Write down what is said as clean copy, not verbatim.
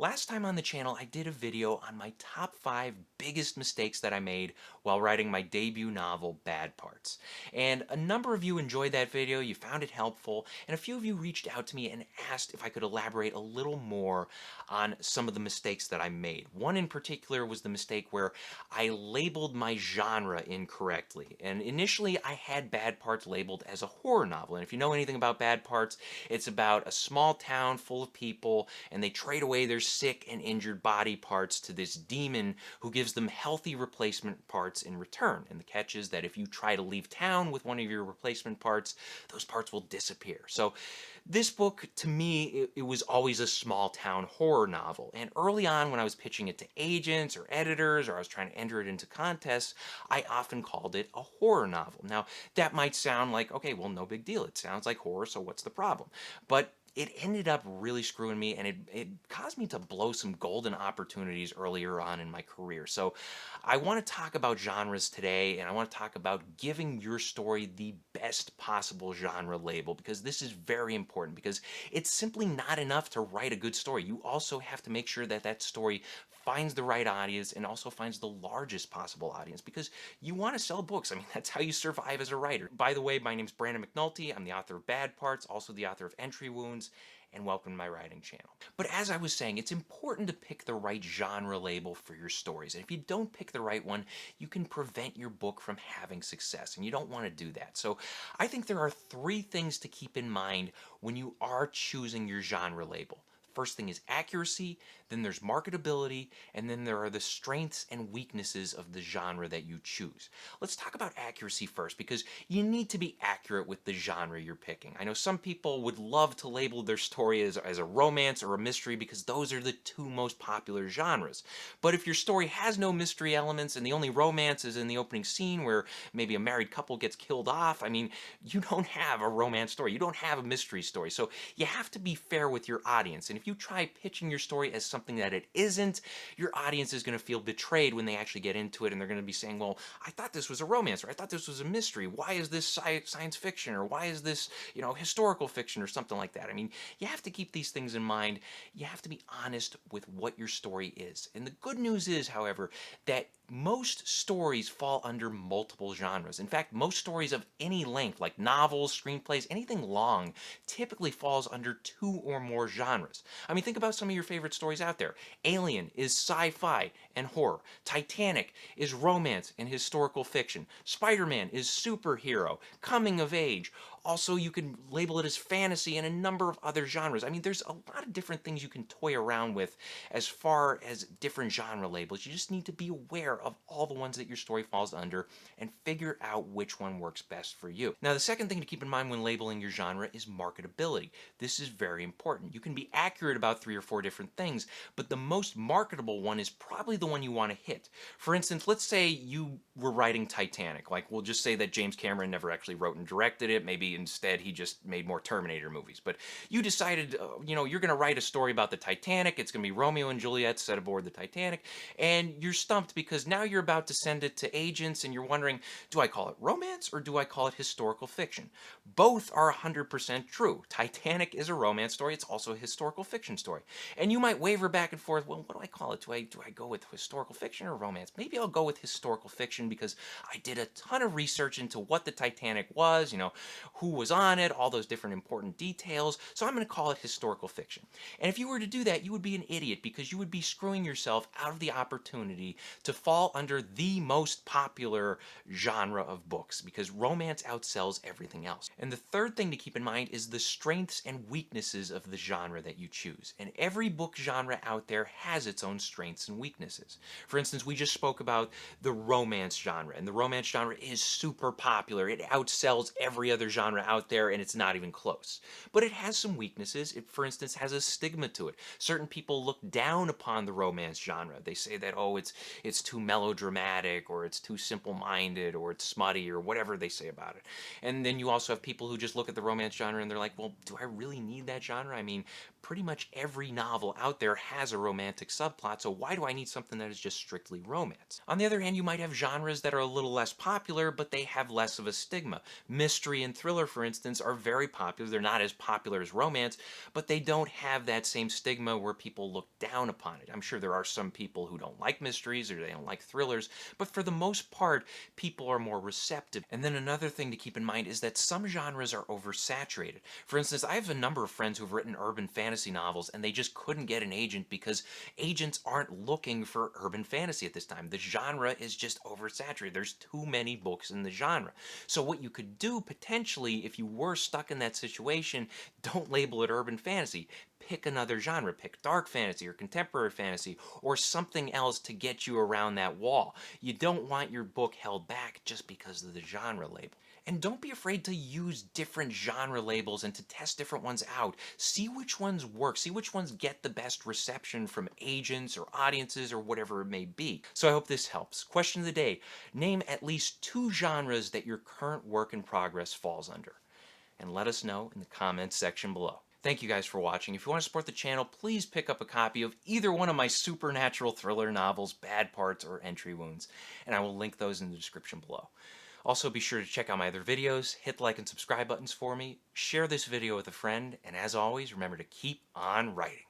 Last time on the channel, I did a video on my top 5 biggest mistakes that I made while writing my debut novel, Bad Parts. And a number of you enjoyed that video, you found it helpful, and a few of you reached out to me and asked if I could elaborate a little more on some of the mistakes that I made. One in particular was the mistake where I labeled my genre incorrectly. And initially, I had Bad Parts labeled as a horror novel. And if you know anything about Bad Parts, it's about a small town full of people, and they trade away their sick and injured body parts to this demon who gives them healthy replacement parts in return. And the catch is that if you try to leave town with one of your replacement parts, those parts will disappear. So this book, to me, it was always a small town horror novel. And early on, when I was pitching it to agents or editors, or I was trying to enter it into contests, I often called it a horror novel. Now, that might sound like, okay, well, no big deal. It sounds like horror, so what's the problem? But it ended up really screwing me, and it caused me to blow some golden opportunities earlier on in my career. So I want to talk about genres today, and I want to talk about giving your story the best possible genre label, because this is very important, because it's simply not enough to write a good story. You also have to make sure that that story finds the right audience and also finds the largest possible audience, because you want to sell books. I mean, that's how you survive as a writer. By the way, my name's Brandon McNulty. I'm the author of Bad Parts, also the author of Entry Wounds, and welcome to my writing channel. But as I was saying, it's important to pick the right genre label for your stories. And if you don't pick the right one, you can prevent your book from having success, and you don't want to do that. So I think there are 3 things to keep in mind when you are choosing your genre label. First thing is accuracy, then there's marketability, and then there are the strengths and weaknesses of the genre that you choose. Let's talk about accuracy first, because you need to be accurate with the genre you're picking. I know some people would love to label their story as a romance or a mystery, because those are the 2 most popular genres. But if your story has no mystery elements and the only romance is in the opening scene where maybe a married couple gets killed off, I mean, you don't have a romance story. You don't have a mystery story. So you have to be fair with your audience. And if you try pitching your story as something that it isn't, your audience is going to feel betrayed when they actually get into it, and they're going to be saying, well, I thought this was a romance, or I thought this was a mystery. Why is this science fiction, or why is this, historical fiction, or something like that? I mean, you have to keep these things in mind. You have to be honest with what your story is. And the good news is, however, that most stories fall under multiple genres. In fact, most stories of any length, like novels, screenplays, anything long, typically falls under 2 or more genres. I mean, think about some of your favorite stories out there. Alien is sci-fi and horror. Titanic is romance and historical fiction. Spider-Man is superhero, coming of age. Also, you can label it as fantasy and a number of other genres. I mean, there's a lot of different things you can toy around with as far as different genre labels. You just need to be aware of all the ones that your story falls under and figure out which one works best for you. Now, the second thing to keep in mind when labeling your genre is marketability. This is very important. You can be accurate about 3 or 4 different things, but the most marketable one is probably the one you want to hit. For instance, let's say you were writing Titanic. Like, we'll just say that James Cameron never actually wrote and directed it. Maybe instead he just made more Terminator movies. But you decided, you're going to write a story about the Titanic. It's going to be Romeo and Juliet set aboard the Titanic. And you're stumped because now you're about to send it to agents and you're wondering, do I call it romance or do I call it historical fiction? Both are 100% true. Titanic is a romance story. It's also a historical fiction story. And you might waver back and forth, well, what do I call it? Do I go with historical fiction or romance? Maybe I'll go with historical fiction because I did a ton of research into what the Titanic was, who was on it, all those different important details. So I'm going to call it historical fiction. And if you were to do that, you would be an idiot, because you would be screwing yourself out of the opportunity to fall under the most popular genre of books, because romance outsells everything else. And the third thing to keep in mind is the strengths and weaknesses of the genre that you choose. And every book genre out there has its own strengths and weaknesses. For instance, we just spoke about the romance genre, and the romance genre is super popular. It outsells every other genre out there, and it's not even close. But it has some weaknesses. It, for instance, has a stigma to it. Certain people look down upon the romance genre. They say that, oh, it's too melodramatic, or it's too simple-minded, or it's smutty, or whatever they say about it. And then you also have people who just look at the romance genre and they're like, well, do I really need that genre? I mean, pretty much every novel out there has a romantic subplot, so why do I need something that is just strictly romance? On the other hand, you might have genres that are a little less popular, but they have less of a stigma. Mystery and thriller, for instance, are very popular. They're not as popular as romance, but they don't have that same stigma where people look down upon it. I'm sure there are some people who don't like mysteries or they don't like thrillers, but for the most part, people are more receptive. And then another thing to keep in mind is that some genres are oversaturated. For instance, I have a number of friends who've written urban fantasy novels and they just couldn't get an agent because agents aren't looking for urban fantasy at this time. The genre is just oversaturated. There's too many books in the genre. So what you could do potentially if you were stuck in that situation, don't label it urban fantasy. Pick another genre. Pick dark fantasy or contemporary fantasy or something else to get you around that wall. You don't want your book held back just because of the genre label. And don't be afraid to use different genre labels and to test different ones out. See which ones work. See which ones get the best reception from agents or audiences or whatever it may be. So I hope this helps. Question of the day. Name at least 2 genres that your current work in progress falls under. And let us know in the comments section below. Thank you guys for watching. If you want to support the channel, please pick up a copy of either one of my supernatural thriller novels, Bad Parts or Entry Wounds, and I will link those in the description below. Also, be sure to check out my other videos, hit the like and subscribe buttons for me, share this video with a friend, and as always, remember to keep on writing.